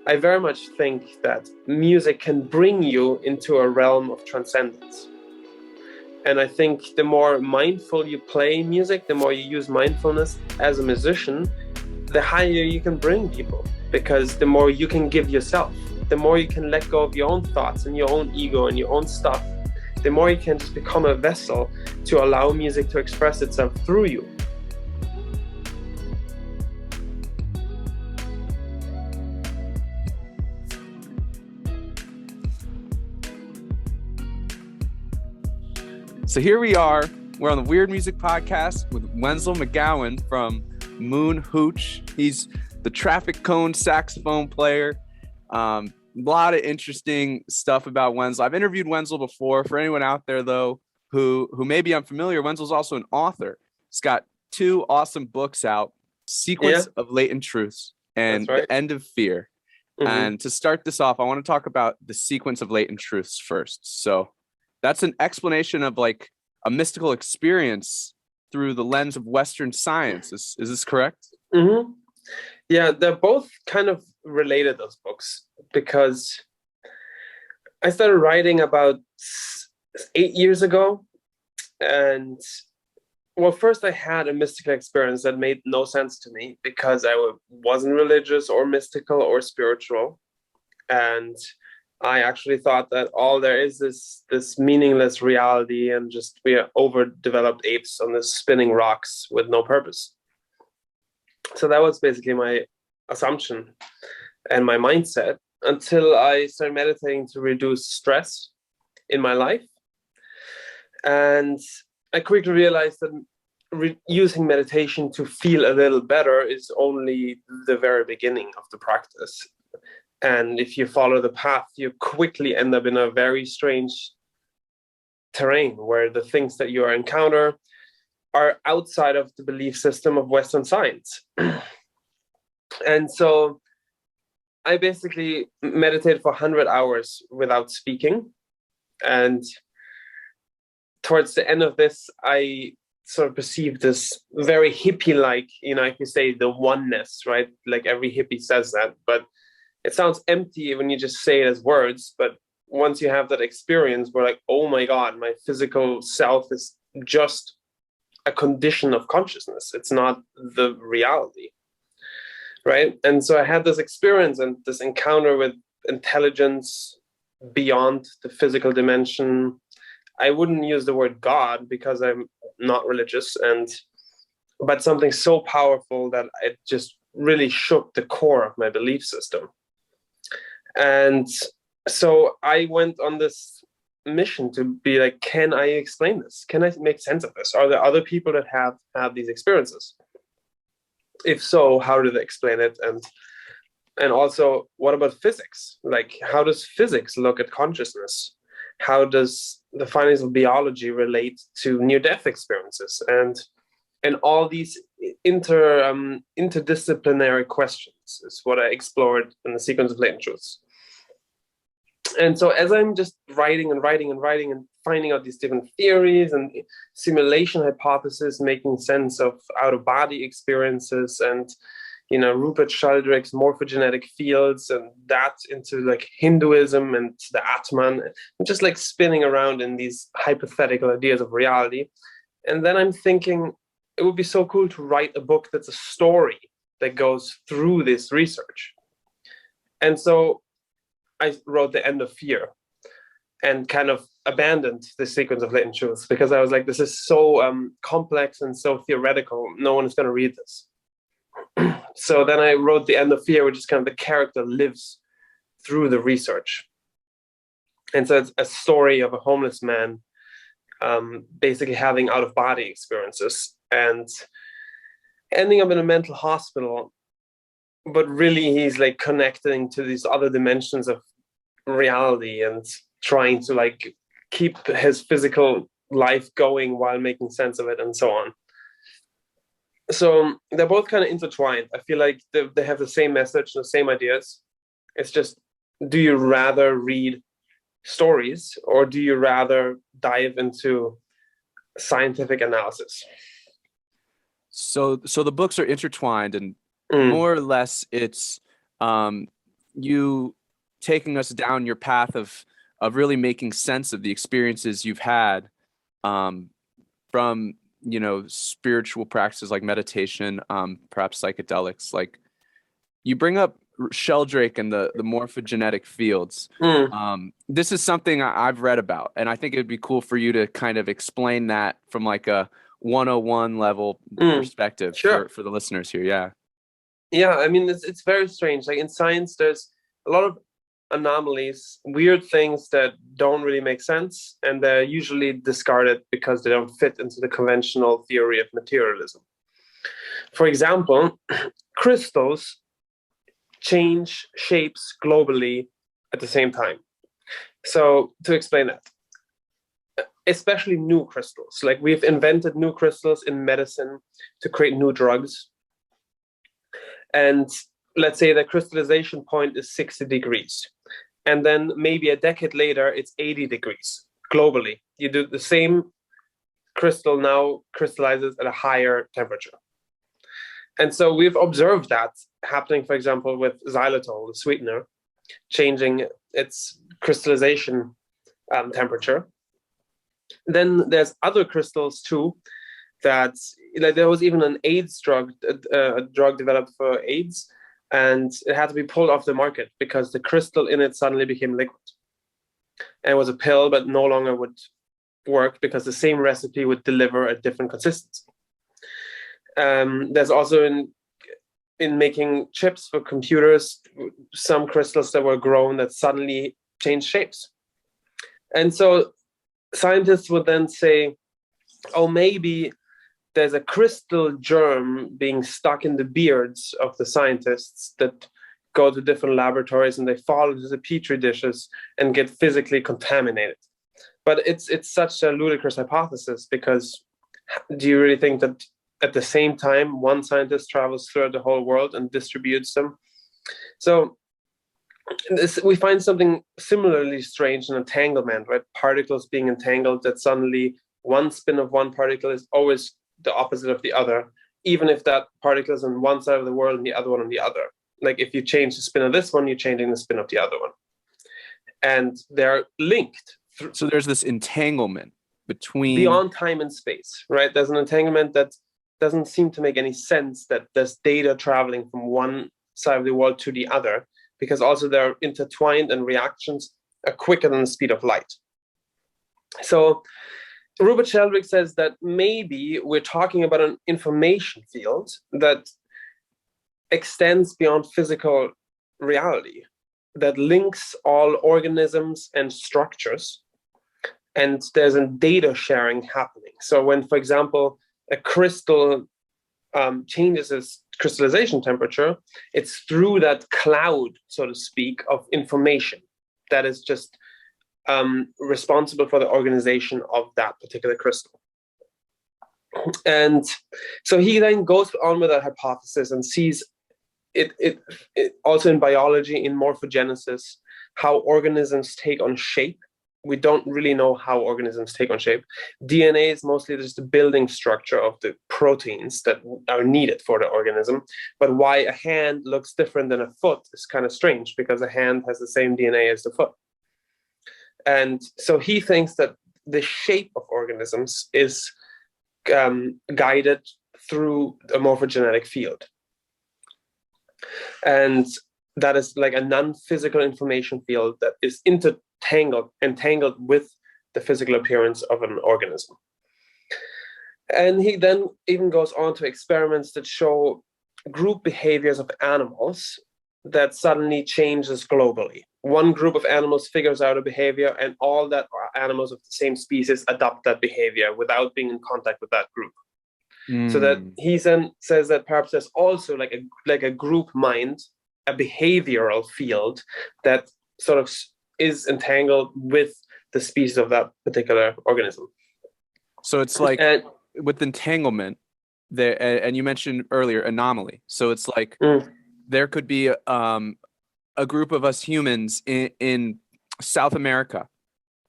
I very much think that music can bring you into a realm of transcendence. And I think the more mindful you play music, the more you use mindfulness as a musician, the higher you can bring people, because the more you can give yourself, the more you can let go of your own thoughts and your own ego and your own stuff, the more you can just become a vessel to allow music to express itself through you. So here we are. We're on the Weird Music Podcast with Wenzl McGowen from Moon Hooch. He's the traffic cone saxophone player. A lot of interesting stuff about Wenzl. I've interviewed Wenzl before. For anyone out there, though, who may be unfamiliar, Wenzl's also an author. He's got 2 awesome books out, Sequence of Latent Truths and The End of Fear. Mm-hmm. And to start this off, I want to talk about the Sequence of Latent Truths first. So that's an explanation of like a mystical experience through the lens of Western science. Is this correct? Mm-hmm. Yeah, they're both kind of related, those books, because I started writing about 8 years ago. And well, first I had a mystical experience that made no sense to me because I wasn't religious or mystical or spiritual. And I actually thought that all there is this meaningless reality, and just we are overdeveloped apes on this spinning rocks with no purpose. So that was basically my assumption and my mindset until I started meditating to reduce stress in my life. And I quickly realized that using meditation to feel a little better is only the very beginning of the practice. And if you follow the path, you quickly end up in a very strange terrain where the things that you encounter are outside of the belief system of Western science. And so I basically meditated for 100 hours without speaking. And towards the end of this, I sort of perceived this very hippie-like, if you say the oneness, right? Like every hippie says that, but it sounds empty when you just say it as words. But once you have that experience, we're like, oh my God, my physical self is just a condition of consciousness. It's not the reality, right? And so I had this experience and this encounter with intelligence beyond the physical dimension. I wouldn't use the word God because I'm not religious, but something so powerful that it just really shook the core of my belief system. And so I went on this mission to be like, can I explain this? Can I make sense of this? Are there other people that have had these experiences? If so, how do they explain it? And also, what about physics? Like, how does physics look at consciousness? How does the findings of biology relate to near-death experiences? And all these interdisciplinary questions is what I explored in the Sequence of Latent Truths. And so as I'm just writing and finding out these different theories and simulation hypotheses, making sense of out-of-body experiences and, Rupert Sheldrake's morphogenetic fields and that into like Hinduism and the Atman, and just like spinning around in these hypothetical ideas of reality. And then I'm thinking it would be so cool to write a book that's a story that goes through this research. And so I wrote The End of Fear and kind of abandoned the Sequence of Latent Truths because I was like, this is so complex and so theoretical. No one is going to read this. So then I wrote The End of Fear, which is kind of the character lives through the research. And so it's a story of a homeless man basically having out-of-body experiences and ending up in a mental hospital. But really, he's like connecting to these other dimensions of reality and trying to like keep his physical life going while making sense of it and so on. So they're both kind of intertwined. I feel like they have the same message, the same ideas. It's just, do you rather read stories or do you rather dive into scientific analysis? So the books are intertwined, and more or less it's you taking us down your path of really making sense of the experiences you've had from spiritual practices like meditation, perhaps psychedelics. Like, you bring up Sheldrake and the morphogenetic fields. This is something I've read about, and I think it'd be cool for you to kind of explain that from like a 101 level perspective. Sure. for the listeners here. Yeah, I mean, it's very strange. Like in science, there's a lot of anomalies, weird things that don't really make sense, and they're usually discarded because they don't fit into the conventional theory of materialism. For example, crystals change shapes globally at the same time. So to explain that, especially new crystals, like we've invented new crystals in medicine to create new drugs. And let's say the crystallization point is 60 degrees. And then maybe a decade later, it's 80 degrees globally. You do the same crystal now crystallizes at a higher temperature. And so we've observed that happening, for example, with xylitol, the sweetener, changing its crystallization temperature. Then there's other crystals too, that like there was even an AIDS drug, a drug developed for AIDS, and it had to be pulled off the market because the crystal in it suddenly became liquid. And it was a pill, but no longer would work because the same recipe would deliver a different consistency. There's also in making chips for computers, some crystals that were grown that suddenly changed shapes. And so scientists would then say, oh, maybe there's a crystal germ being stuck in the beards of the scientists that go to different laboratories and they fall into the petri dishes and get physically contaminated. But it's such a ludicrous hypothesis, because do you really think that at the same time one scientist travels throughout the whole world and distributes them? So we find something similarly strange in entanglement, right? Particles being entangled, that suddenly one spin of one particle is always the opposite of the other, even if that particle is on one side of the world and the other one on the other. Like if you change the spin of this one, you're changing the spin of the other one. And they're linked. So there's this entanglement between... beyond time and space, right? There's an entanglement that doesn't seem to make any sense, that there's data traveling from one side of the world to the other, because also they're intertwined and reactions are quicker than the speed of light. So Rupert Sheldrake says that maybe we're talking about an information field that extends beyond physical reality, that links all organisms and structures, and there's a data sharing happening. So when, for example, a crystal changes its crystallization temperature, it's through that cloud, so to speak, of information that is just responsible for the organization of that particular crystal. And so he then goes on with that hypothesis and sees it also in biology, in morphogenesis, how organisms take on shape. We don't really know how organisms take on shape. DNA is mostly just the building structure of the proteins that are needed for the organism. But why a hand looks different than a foot is kind of strange, because a hand has the same DNA as the foot. And so he thinks that the shape of organisms is guided through a morphogenetic field. And that is like a non-physical information field that is entangled with the physical appearance of an organism. And he then even goes on to experiments that show group behaviors of animals that suddenly changes globally. One group of animals figures out a behavior, and all that animals of the same species adopt that behavior without being in contact with that group. So that he then says that perhaps there's also like a group mind, a behavioral field that sort of is entangled with the species of that particular organism. So it's like with entanglement there, and you mentioned earlier anomaly. So it's like there could be a group of us humans in South America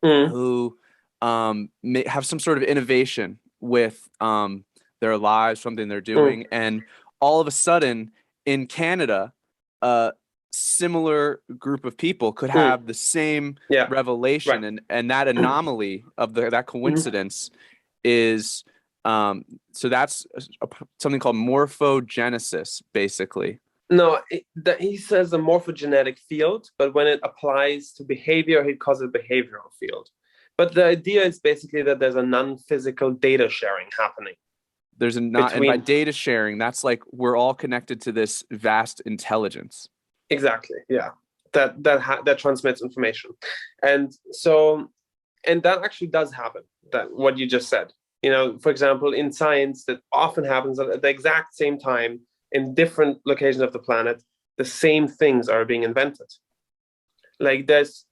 who may have some sort of innovation with their lives, something they're doing, and all of a sudden in Canada, similar group of people could have the same revelation, Right. and that anomaly of that coincidence is so that's something called morphogenesis, basically. No, he says a morphogenetic field, but when it applies to behavior, he calls it behavioral field. But the idea is basically that there's a non-physical data sharing happening. There's a not, and by data sharing, that's like we're all connected to this vast intelligence. Exactly. Yeah. That transmits information, and that actually does happen. That what you just said. You know, for example, in science, that often happens at the exact same time in different locations of the planet. The same things are being invented. Like there's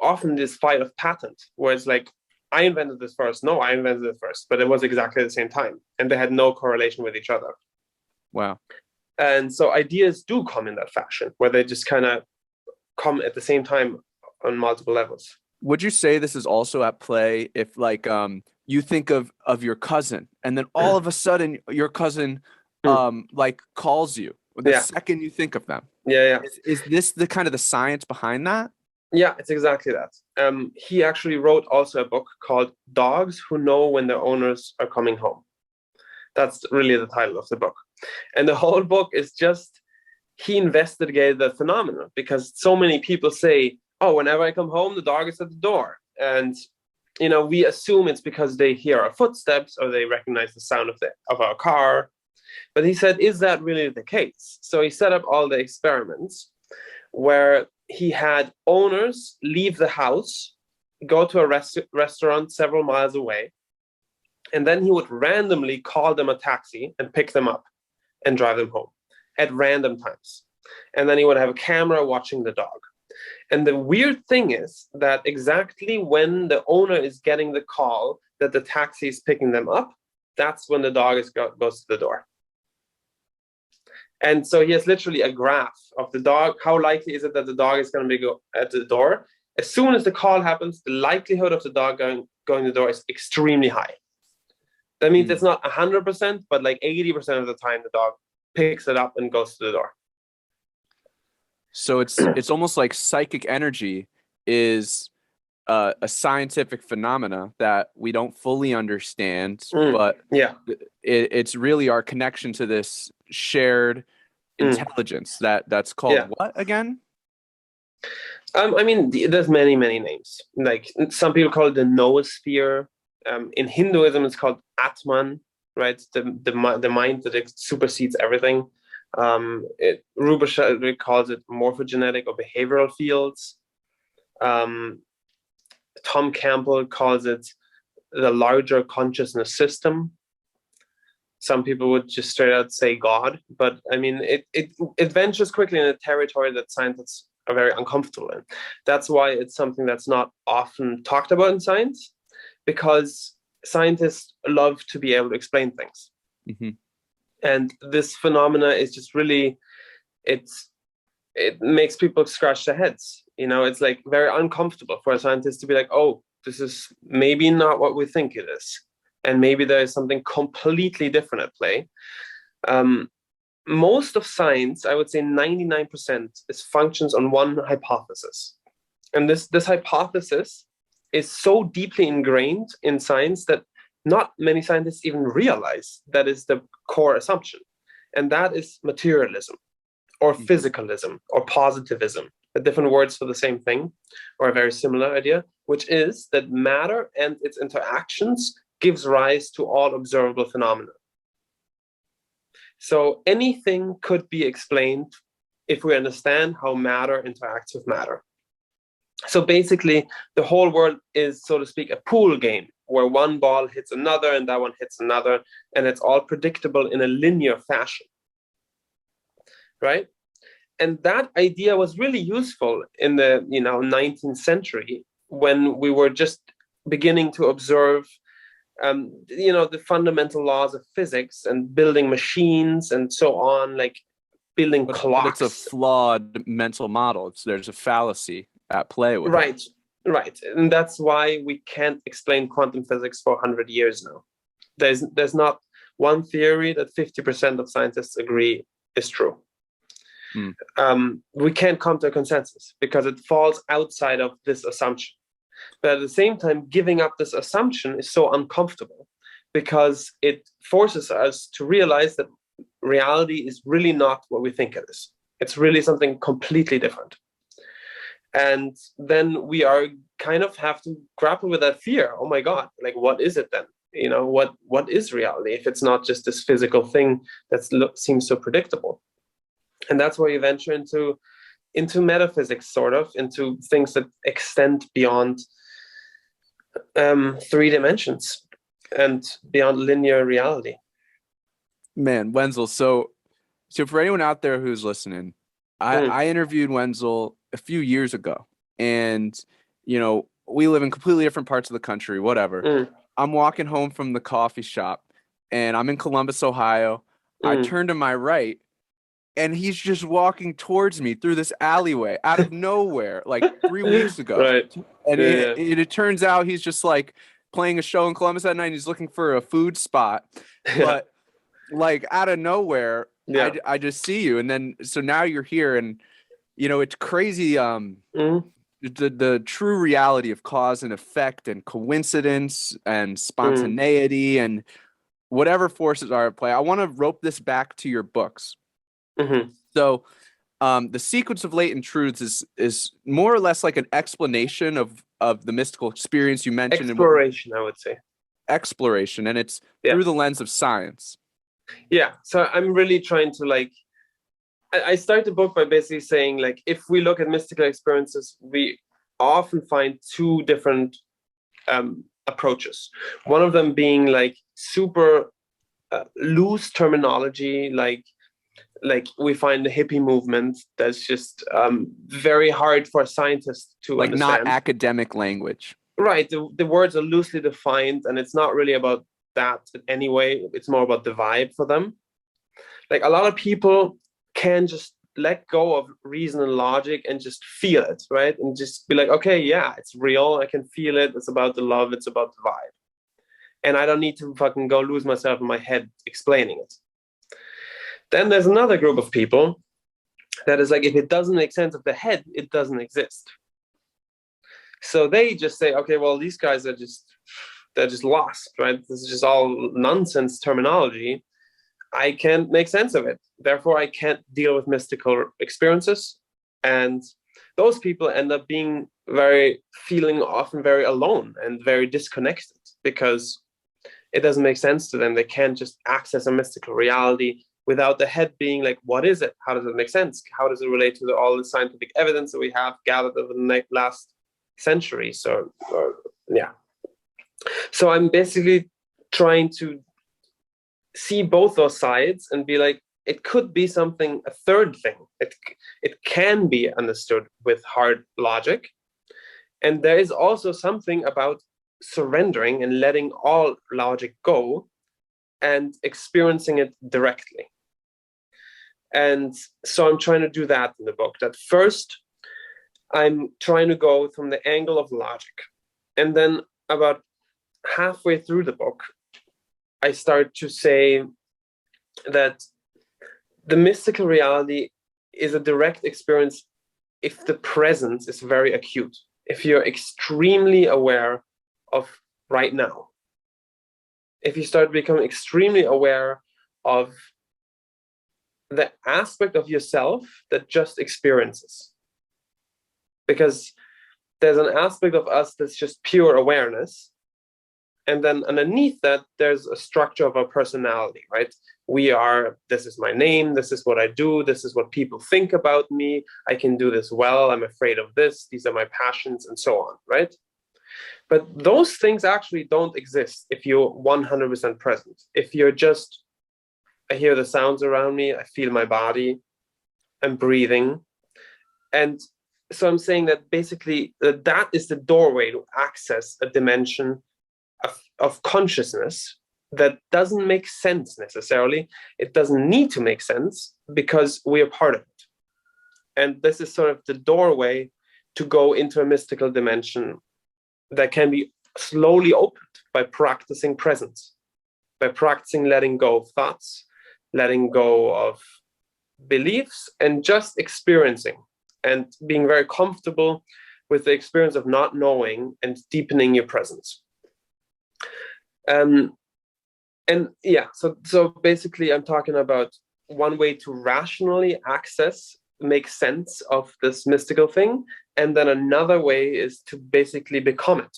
often this fight of patent where it's like, I invented this first. No, I invented it first, but it was exactly the same time, and they had no correlation with each other. Wow. And so ideas do come in that fashion, where they just kind of come at the same time on multiple levels. Would you say this is also at play if, like, you think of your cousin, and then all of a sudden your cousin like calls you the second you think of them? Yeah. Is this the kind of the science behind that? Yeah, it's exactly that. He actually wrote also a book called Dogs Who Know When Their Owners Are Coming Home. That's really the title of the book. And the whole book is just, he investigated the phenomenon, because so many people say, oh, whenever I come home, the dog is at the door. And, you know, we assume it's because they hear our footsteps or they recognize the sound of our car. But he said, is that really the case? So he set up all the experiments where he had owners leave the house, go to a restaurant several miles away, and then he would randomly call them a taxi and pick them up and drive them home at random times. And then he would have a camera watching the dog. And the weird thing is that exactly when the owner is getting the call that the taxi is picking them up, that's when the dog goes to the door. And so he has literally a graph of the dog. How likely is it that the dog is going to be at the door? As soon as the call happens, the likelihood of the dog going to the door is extremely high. That means it's not 100%, but like 80% of the time, the dog picks it up and goes to the door. So it's almost like psychic energy is a scientific phenomena that we don't fully understand, but it's really our connection to this shared intelligence that's called what again? I mean, there's many names. Like some people call it the noosphere. In Hinduism, it's called Atman, right? The mind that supersedes everything. Ruber calls it morphogenetic or behavioral fields. Tom Campbell calls it the larger consciousness system. Some people would just straight out say God, but I mean, it ventures quickly in a territory that scientists are very uncomfortable in. That's why it's something that's not often talked about in science, because scientists love to be able to explain things. Mm-hmm. And this phenomena is just really, it makes people scratch their heads. You know, it's like very uncomfortable for a scientist to be like, oh, this is maybe not what we think it is. And maybe there is something completely different at play. Most of science, I would say 99%, is functions on one hypothesis. And this hypothesis is so deeply ingrained in science that not many scientists even realize that is the core assumption. And that is materialism or physicalism or positivism, the different words for the same thing or a very similar idea, which is that matter and its interactions gives rise to all observable phenomena. So anything could be explained if we understand how matter interacts with matter. So basically, the whole world is, so to speak, a pool game where one ball hits another and that one hits another, and it's all predictable in a linear fashion, right? And that idea was really useful in the 19th century when we were just beginning to observe the fundamental laws of physics and building machines and so on, like building clocks. But it's a flawed mental model. There's a fallacy at play with it. Right. And that's why we can't explain quantum physics for 100 years now. There's not one theory that 50% of scientists agree is true. we can't come to a consensus because it falls outside of this assumption. But at the same time, giving up this assumption is so uncomfortable because it forces us to realize that reality is really not what we think it is. It's really something completely different. And then we are kind of have to grapple with that fear. Oh my God, like, what is it then? You know, what is reality if it's not just this physical thing that seems so predictable? And that's where you venture into metaphysics, sort of, into things that extend beyond 3 dimensions and beyond linear reality. Man, Wenzl. So for anyone out there who's listening, I interviewed Wenzl a few years ago, and you know, we live in completely different parts of the country. Whatever. I'm walking home from the coffee shop, and I'm in Columbus, Ohio. I turn to my right, and he's just walking towards me through this alleyway out of nowhere, like 3 weeks ago. Right. And it turns out he's just like playing a show in Columbus that night, and he's looking for a food spot. But like out of nowhere, I just see you. And then so now you're here, and you know, it's crazy. The true reality of cause and effect and coincidence and spontaneity and whatever forces are at play. I want to rope this back to your books. So the sequence of latent truths is more or less like an explanation of the mystical experience you mentioned. Exploration, I would say. Exploration, and it's through the lens of science. Yeah, so I'm really trying to, like, I start the book by basically saying, like, if we look at mystical experiences, we often find 2 different approaches. One of them being like super loose terminology, like we find the hippie movement that's just very hard for scientists to understand. Not academic language. Right, the words are loosely defined, and it's not really about that anyway. It's more about the vibe for them. Like, a lot of people can just let go of reason and logic and just feel it, right? And just be like, okay, yeah, it's real. I can feel it. It's about the love. It's about the vibe. And I don't need to fucking go lose myself in my head explaining it. Then there's another group of people that is like, if it doesn't make sense of the head, it doesn't exist. So they just say, okay, well, these guys they're just lost, right? This is just all nonsense terminology. I can't make sense of it. Therefore, I can't deal with mystical experiences. And those people end up feeling often very alone and very disconnected because it doesn't make sense to them. They can't just access a mystical reality without the head being like, what is it? How does it make sense? How does it relate to all the scientific evidence that we have gathered over the last century? So I'm basically trying to see both those sides and be like, it could be something, a third thing. It can be understood with hard logic. And there is also something about surrendering and letting all logic go and experiencing it directly. And so I'm trying to do that in the book. That first, I'm trying to go from the angle of logic. And then about halfway through the book, I start to say that the mystical reality is a direct experience if the presence is very acute, if you're extremely aware of right now, if you start to become extremely aware of the aspect of yourself that just experiences. Because there's an aspect of us that's just pure awareness. And then underneath that, there's a structure of our personality, right? This is my name, this is what I do, this is what people think about me, I can do this well, I'm afraid of this, these are my passions, and so on, right? But those things actually don't exist if you're 100% present. If you're just, I hear the sounds around me, I feel my body, I'm breathing. And so I'm saying that basically that is the doorway to access a dimension of consciousness that doesn't make sense necessarily. It doesn't need to make sense because we are part of it. And this is sort of the doorway to go into a mystical dimension that can be slowly opened by practicing presence, by practicing letting go of thoughts, letting go of beliefs and just experiencing and being very comfortable with the experience of not knowing and deepening your presence. And yeah, so basically I'm talking about one way to rationally make sense of this mystical thing, and then another way is to basically become it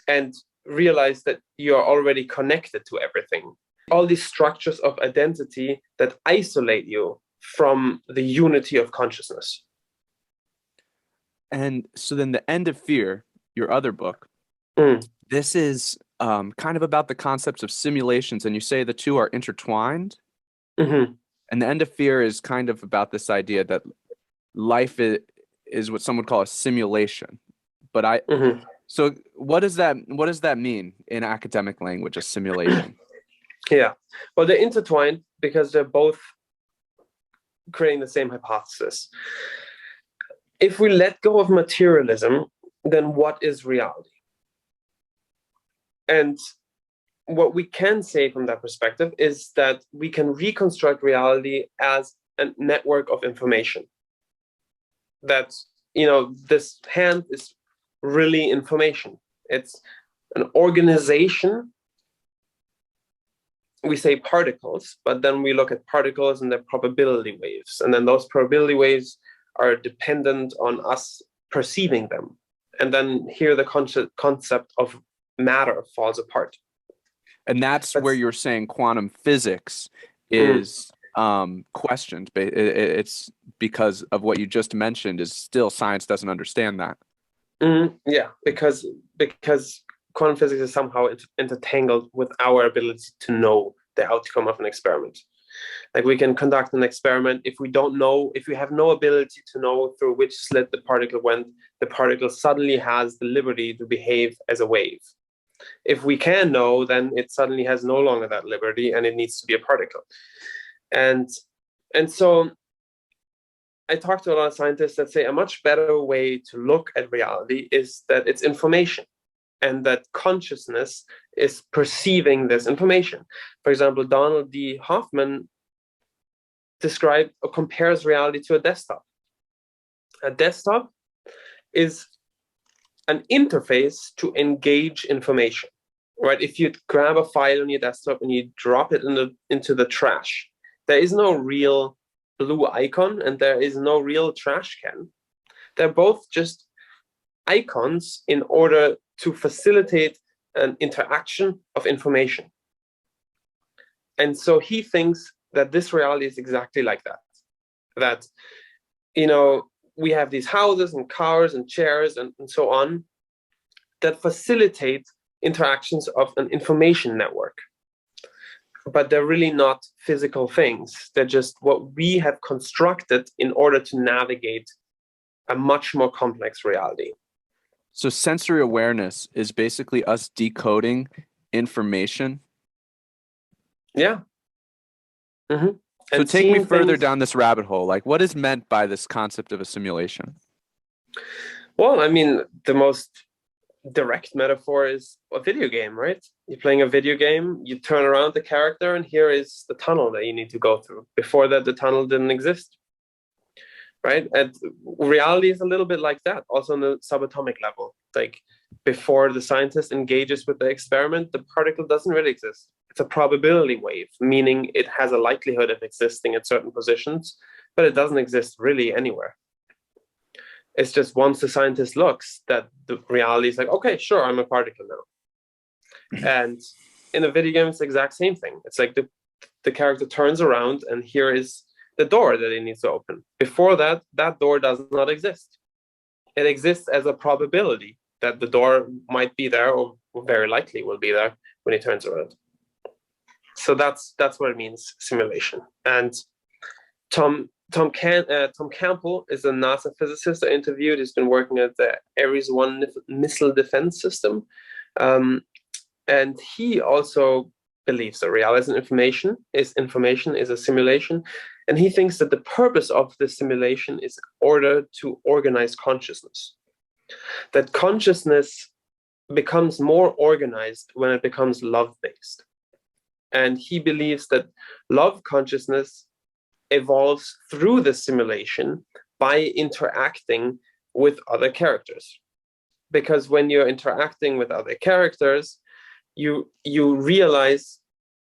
and realize that you're already connected to everything. All these structures of identity that isolate you from the unity of consciousness. And so then the End of Fear, your other book, this is kind of about the concepts of simulations, and you say the two are intertwined. Mm-hmm. And the End of Fear is kind of about this idea that life is what some would call a simulation. But so what does that mean in academic language, a simulation? Yeah, well, they're intertwined because they're both creating the same hypothesis. If we let go of materialism, then what is reality? And what we can say from that perspective is that we can reconstruct reality as a network of information. That, this hand is really information. It's an organization. We say particles, but then we look at particles and their probability waves. And then those probability waves are dependent on us perceiving them. And then here the concept of matter falls apart. And that's where you're saying quantum physics is questioned. It's because of what you just mentioned is still science doesn't understand that. Yeah, because quantum physics is somehow intertangled with our ability to know the outcome of an experiment. Like we can conduct an experiment. If we have no ability to know through which slit the particle went, the particle suddenly has the liberty to behave as a wave. If we can know, then it suddenly has no longer that liberty and it needs to be a particle. And so I talk to a lot of scientists that say a much better way to look at reality is that it's information and that consciousness is perceiving this information. For example, Donald D. Hoffman described or compares reality to a desktop. A desktop is an interface to engage information, right? If you grab a file on your desktop and you drop it into the trash, there is no real blue icon and there is no real trash can. They're both just icons in order to facilitate an interaction of information. And so he thinks that this reality is exactly like that. That, we have these houses and cars and chairs and so on that facilitate interactions of an information network. But they're really not physical things. They're just what we have constructed in order to navigate a much more complex reality. So sensory awareness is basically us decoding information. Yeah. Mm-hmm. So take me further down this rabbit hole. Like, what is meant by this concept of a simulation? Well, I mean, the most direct metaphor is a video game, right? You're playing a video game, you turn around the character, and here is the tunnel that you need to go through. Before that, the tunnel didn't exist, right? And reality is a little bit like that, also on the subatomic level. Like, before the scientist engages with the experiment, the particle doesn't really exist. It's a probability wave, meaning it has a likelihood of existing at certain positions, but it doesn't exist really anywhere. It's just once the scientist looks, that the reality is like, okay, sure, I'm a particle now. And in a video game, it's the exact same thing. It's like the character turns around and here is the door that he needs to open. Before that, that door does not exist. It exists as a probability that the door might be there or very likely will be there when he turns around. So that's what it means, simulation. And Tom Campbell is a NASA physicist I interviewed. He's been working at the Ares 1 missile defense system. And he also believes that reality information is a simulation. And he thinks that the purpose of this simulation is in order to organize consciousness. That consciousness becomes more organized when it becomes love-based. And he believes that love consciousness evolves through the simulation by interacting with other characters. Because when you're interacting with other characters, you realize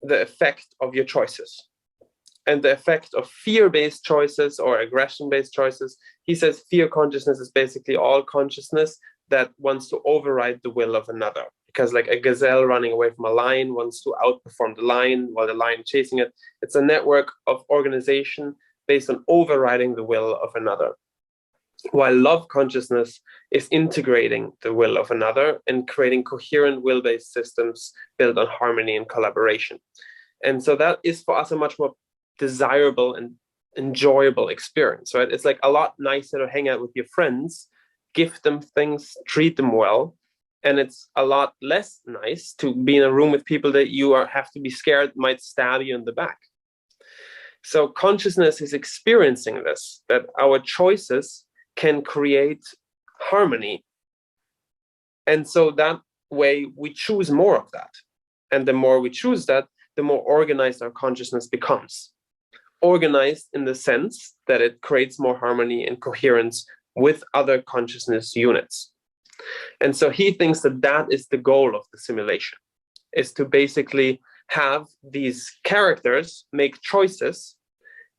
the effect of your choices. And the effect of fear-based choices or aggression-based choices, he says fear consciousness is basically all consciousness that wants to override the will of another. Because like a gazelle running away from a lion wants to outperform the lion while the lion chasing it. It's a network of organization based on overriding the will of another. While love consciousness is integrating the will of another and creating coherent will-based systems built on harmony and collaboration. And so that is for us a much more desirable and enjoyable experience, right? It's like a lot nicer to hang out with your friends, gift them things, treat them well. And it's a lot less nice to be in a room with people that you have to be scared might stab you in the back. So consciousness is experiencing this, that our choices can create harmony. And so that way we choose more of that. And the more we choose that, the more organized our consciousness becomes. Organized in the sense that it creates more harmony and coherence with other consciousness units. And so he thinks that that is the goal of the simulation, is to basically have these characters make choices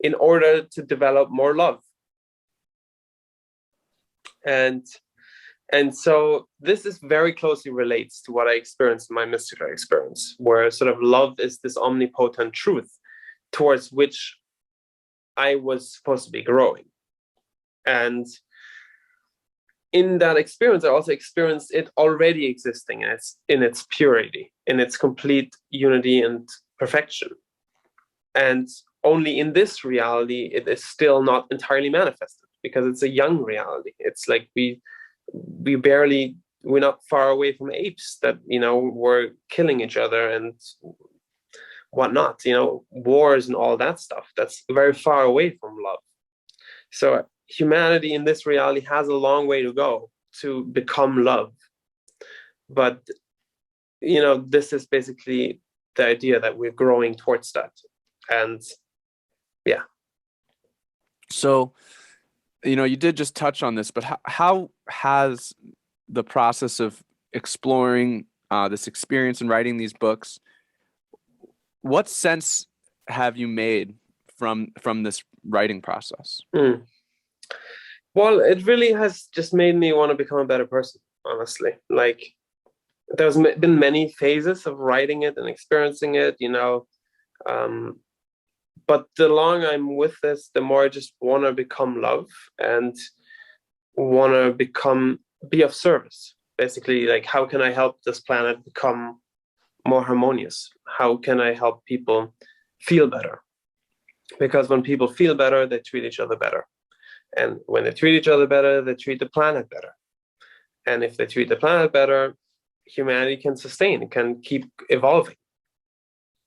in order to develop more love. And so this is very closely relates to what I experienced in my mystical experience, where sort of love is this omnipotent truth towards which I was supposed to be growing. And in that experience, I also experienced it already existing in its purity, in its complete unity and perfection. And only in this reality, it is still not entirely manifested because it's a young reality. It's like we're not far away from apes that, were killing each other and whatnot, wars and all that stuff. That's very far away from love. So humanity in this reality has a long way to go to become love. But, this is basically the idea that we're growing towards that. And yeah. So, you did just touch on this, but how has the process of exploring this experience and writing these books, what sense have you made from this writing process? Well, it really has just made me want to become a better person, honestly. Like, there's been many phases of writing it and experiencing it, but the longer I'm with this, the more I just want to become love and want to be of service. Basically, like, how can I help this planet become more harmonious? How can I help people feel better? Because when people feel better, they treat each other better. And when they treat each other better, they treat the planet better. And if they treat the planet better, humanity can sustain, it can keep evolving.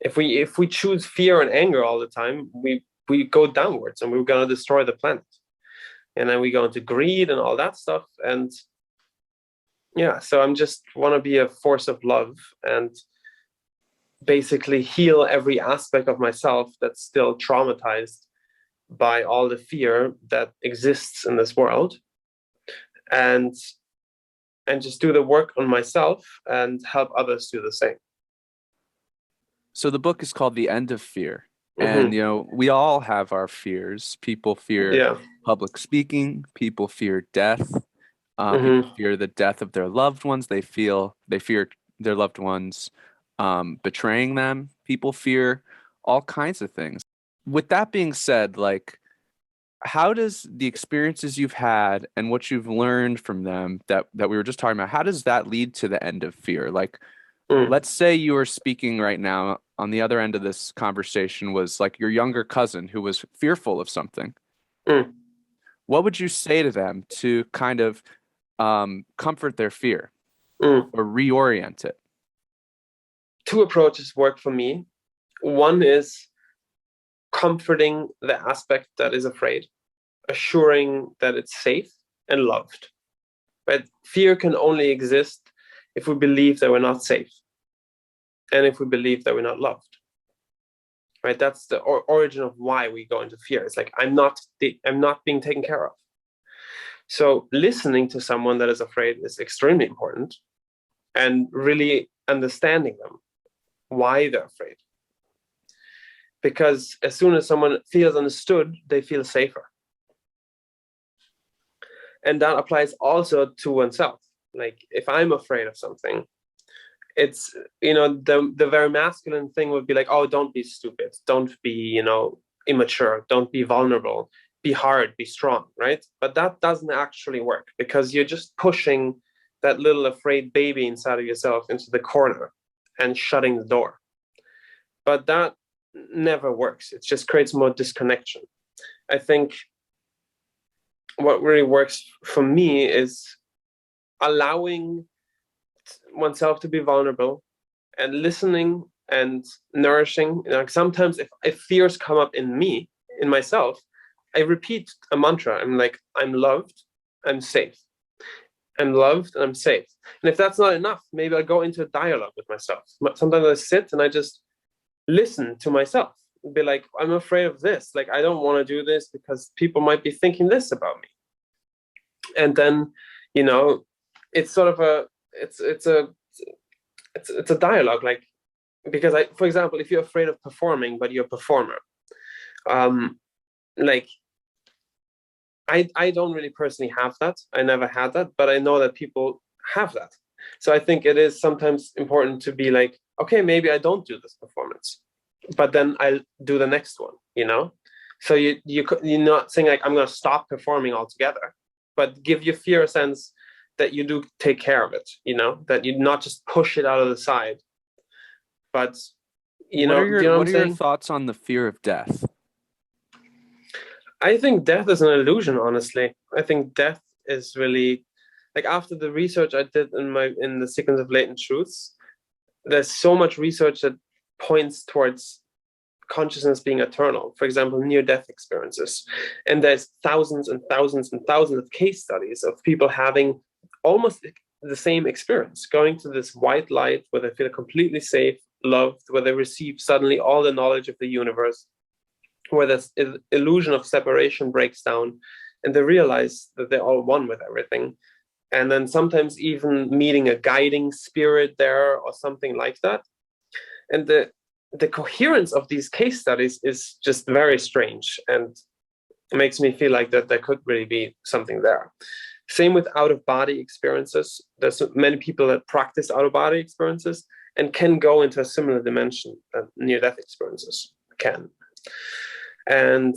If we choose fear and anger all the time, we go downwards and we're going to destroy the planet. And then we go into greed and all that stuff. And yeah, so I'm just want to be a force of love and basically heal every aspect of myself that's still traumatized by all the fear that exists in this world, and just do the work on myself and help others do the same. So the book is called The End of Fear. And, we all have our fears. People fear public speaking. People fear death. People fear the death of their loved ones. They fear their loved ones betraying them. People fear all kinds of things. With that being said, like, how does the experiences you've had and what you've learned from them that we were just talking about, how does that lead to the end of fear? Like, let's say you are speaking right now, on the other end of this conversation was like your younger cousin who was fearful of something. What would you say to them to kind of comfort their fear or reorient it? Two approaches work for me. One is comforting the aspect that is afraid, assuring that it's safe and loved. But fear can only exist if we believe that we're not safe and if we believe that we're not loved. right? That's the origin of why we go into fear. It's like, I'm not being taken care of. So listening to someone that is afraid is extremely important, and really understanding them, why they're afraid. Because as soon as someone feels understood, they feel safer. And that applies also to oneself. Like, if I'm afraid of something, it's, the very masculine thing would be like, oh, don't be stupid, don't be, immature, don't be vulnerable, be hard, be strong, right? But that doesn't actually work, because you're just pushing that little afraid baby inside of yourself into the corner and shutting the door. But that never works. It just creates more disconnection. I think what really works for me is allowing oneself to be vulnerable and listening and nourishing. Sometimes if fears come up in myself, I repeat a mantra. I'm like, I'm loved, I'm safe. I'm loved and I'm safe. And if that's not enough, maybe I go into a dialogue with myself. Sometimes I sit and I just listen to myself and be like, I'm afraid of this. Like, I don't want to do this because people might be thinking this about me. And then, it's sort of it's a dialogue. Like, because for example, if you're afraid of performing, but you're a performer, like, I don't really personally have that. I never had that, but I know that people have that. So I think it is sometimes important to be like, okay, maybe I don't do this performance, but then I'll do the next one, So you're not saying like, I'm going to stop performing altogether, but give your fear a sense that you do take care of it, that you not just push it out of the side, but what are your thoughts on the fear of death? I think death is an illusion, honestly. I think death is really, like, after the research I did in the sequence of latent truths, there's so much research that points towards consciousness being eternal. For example, near-death experiences. And there's thousands and thousands and thousands of case studies of people having almost the same experience, going to this white light where they feel completely safe, loved, where they receive suddenly all the knowledge of the universe, where this illusion of separation breaks down, and they realize that they're all one with everything. And then sometimes even meeting a guiding spirit there or something like that. And the coherence of these case studies is just very strange, and it makes me feel like that there could really be something there. Same with out-of-body experiences. There's many people that practice out-of-body experiences and can go into a similar dimension that near-death experiences can. And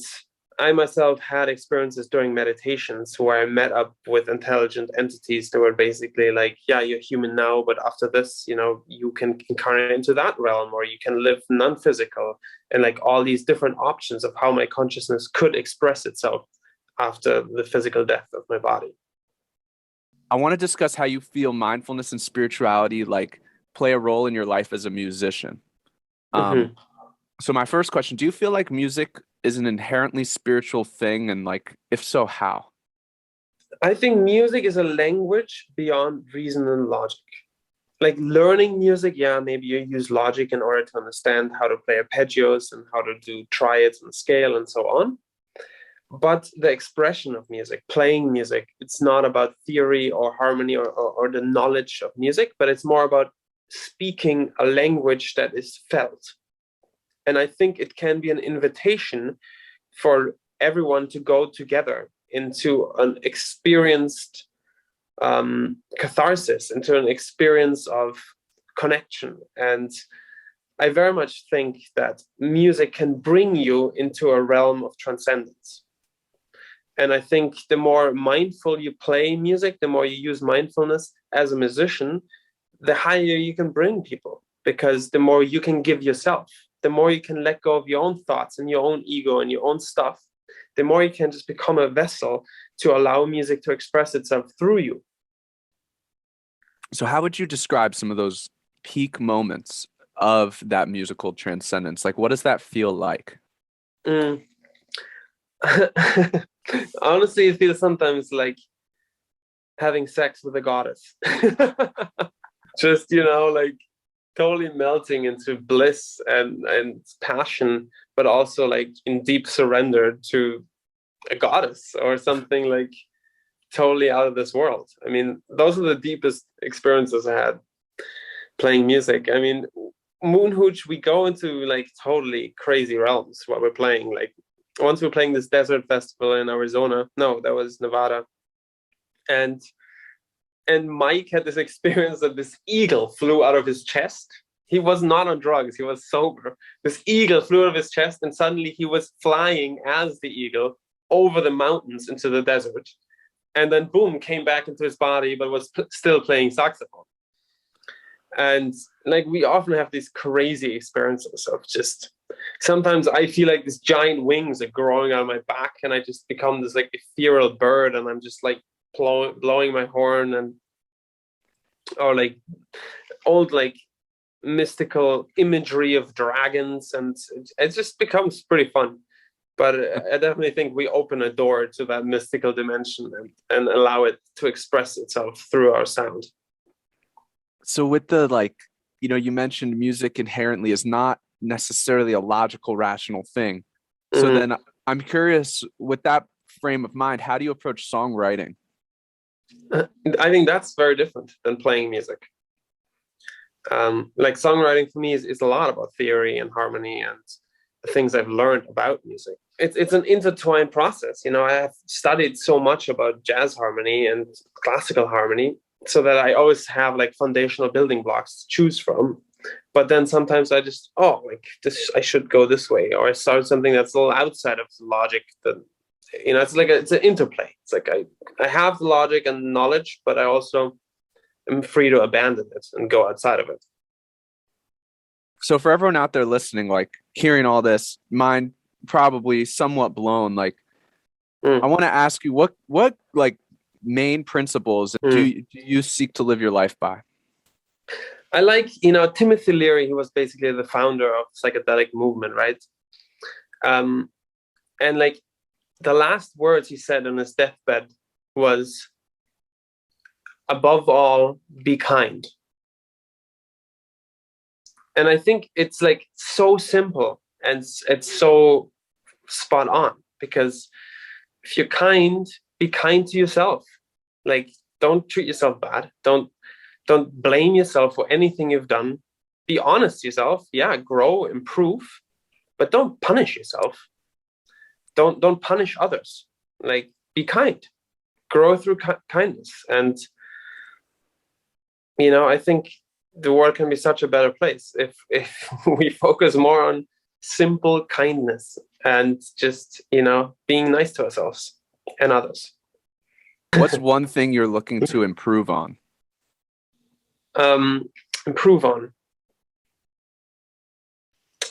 I myself had experiences during meditations where I met up with intelligent entities that were basically like, yeah, you're human now, but after this, you can incarnate into that realm, or you can live non-physical, and like all these different options of how my consciousness could express itself after the physical death of my body. I want to discuss how you feel mindfulness and spirituality like play a role in your life as a musician. So my first question, do you feel like music is an inherently spiritual thing? And like, if so, how? I think music is a language beyond reason and logic. Like learning music, yeah, maybe you use logic in order to understand how to play arpeggios and how to do triads and scale and so on. But the expression of music, playing music, it's not about theory or harmony or the knowledge of music, but it's more about speaking a language that is felt. And I think it can be an invitation for everyone to go together into an experienced catharsis, into an experience of connection. And I very much think that music can bring you into a realm of transcendence. And I think the more mindful you play music, the more you use mindfulness as a musician, the higher you can bring people, because the more you can give yourself, the more you can let go of your own thoughts and your own ego and your own stuff, the more you can just become a vessel to allow music to express itself through you. So how would you describe some of those peak moments of that musical transcendence? Like, what does that feel like? Honestly, it feels sometimes like having sex with a goddess. Just, like totally melting into bliss and passion, but also like in deep surrender to a goddess or something like totally out of this world. I mean, those are the deepest experiences I had playing music. I mean, Moon Hooch, we go into like totally crazy realms while we're playing. Like once we're playing this desert festival in Arizona. No, that was Nevada. And Mike had this experience that this eagle flew out of his chest. He was not on drugs, he was sober. This eagle flew out of his chest, and suddenly he was flying as the eagle over the mountains into the desert. And then boom, came back into his body, but was still playing saxophone. And like we often have these crazy experiences of just, sometimes I feel like these giant wings are growing out of my back, and I just become this like ethereal bird, and I'm just like blowing my horn, and or like old like mystical imagery of dragons, and it just becomes pretty fun. But I definitely think we open a door to that mystical dimension and allow it to express itself through our sound. So with the like, you mentioned music inherently is not necessarily a logical, rational thing. So then I'm curious, with that frame of mind, how do you approach songwriting? I think that's very different than playing music. Like songwriting for me is a lot about theory and harmony and the things I've learned about music. It's an intertwined process. I have studied so much about jazz harmony and classical harmony, so that I always have like foundational building blocks to choose from. But then sometimes I just, like this, I should go this way, or I start something that's a little outside of the logic. That it's an interplay. It's like I have the logic and knowledge, but I also am free to abandon it and go outside of it. So for everyone out there listening, like hearing all this, mind probably somewhat blown. Like, I want to ask you, what like main principles do you seek to live your life by? I like, Timothy Leary. He was basically the founder of psychedelic movement, right? And like the last words he said on his deathbed was, above all, be kind. And I think it's like so simple, and it's so spot on, because if you're kind, be kind to yourself. Like, don't treat yourself bad. Don't blame yourself for anything you've done. Be honest to yourself. Yeah, grow, improve, but don't punish yourself. Don't punish others. Like, be kind. Grow through kindness. And I think the world can be such a better place if we focus more on simple kindness and just being nice to ourselves and others. What's one thing you're looking to improve on? Improve on.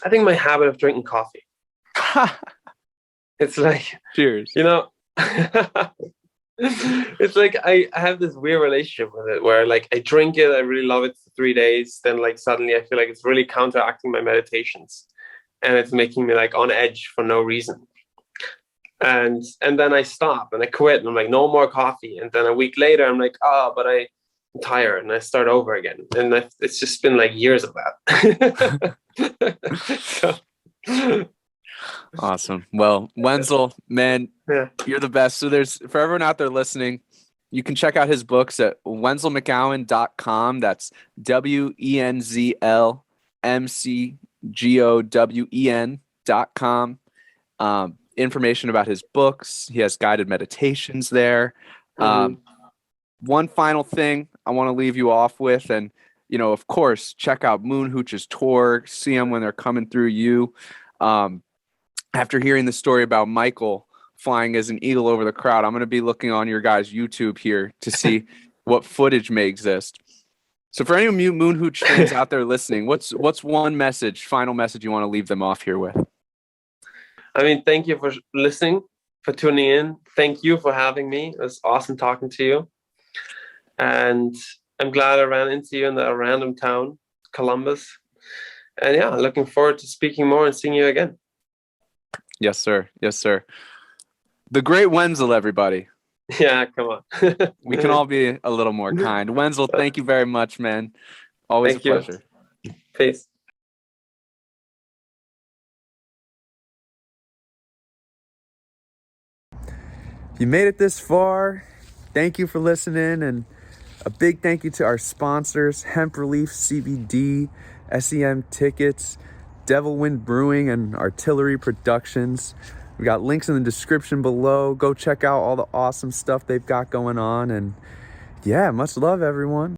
I think my habit of drinking coffee. It's like, cheers. It's like I have this weird relationship with it, where like I drink it, I really love it for 3 days, then like suddenly I feel like it's really counteracting my meditations, and it's making me like on edge for no reason. And then I stop and I quit, and I'm like, no more coffee. And then a week later, I'm like, but I'm tired, and I start over again. And it's just been like years of that. Awesome. Well, Wenzl, man, You're the best. So for everyone out there listening, you can check out his books at wenzlmcgowen.com. That's WENZLMCGOWEN.com. Information about his books. He has guided meditations there. One final thing I want to leave you off with, and of course, check out Moon Hooch's tour. See them when they're coming through you. After hearing the story about Michael flying as an eagle over the crowd, I'm going to be looking on your guys' YouTube here to see what footage may exist. So for any Moon Hooch fans out there listening, what's one final message you want to leave them off here with? I mean, thank you for listening, for tuning in. Thank you for having me. It was awesome talking to you. And I'm glad I ran into you in that random town, Columbus. And yeah, looking forward to speaking more and seeing you again. Yes, sir. Yes, sir. The great Wenzl, everybody. Yeah, come on. We can all be a little more kind. Wenzl, thank you very much, man. Always a pleasure. Peace. If you made it this far, thank you for listening, and a big thank you to our sponsors, Hemp Relief CBD, SEM Tickets, Devil Wind Brewing, and Artillery Productions. We got links in the description below. Go check out all the awesome stuff they've got going on, and yeah, much love, everyone.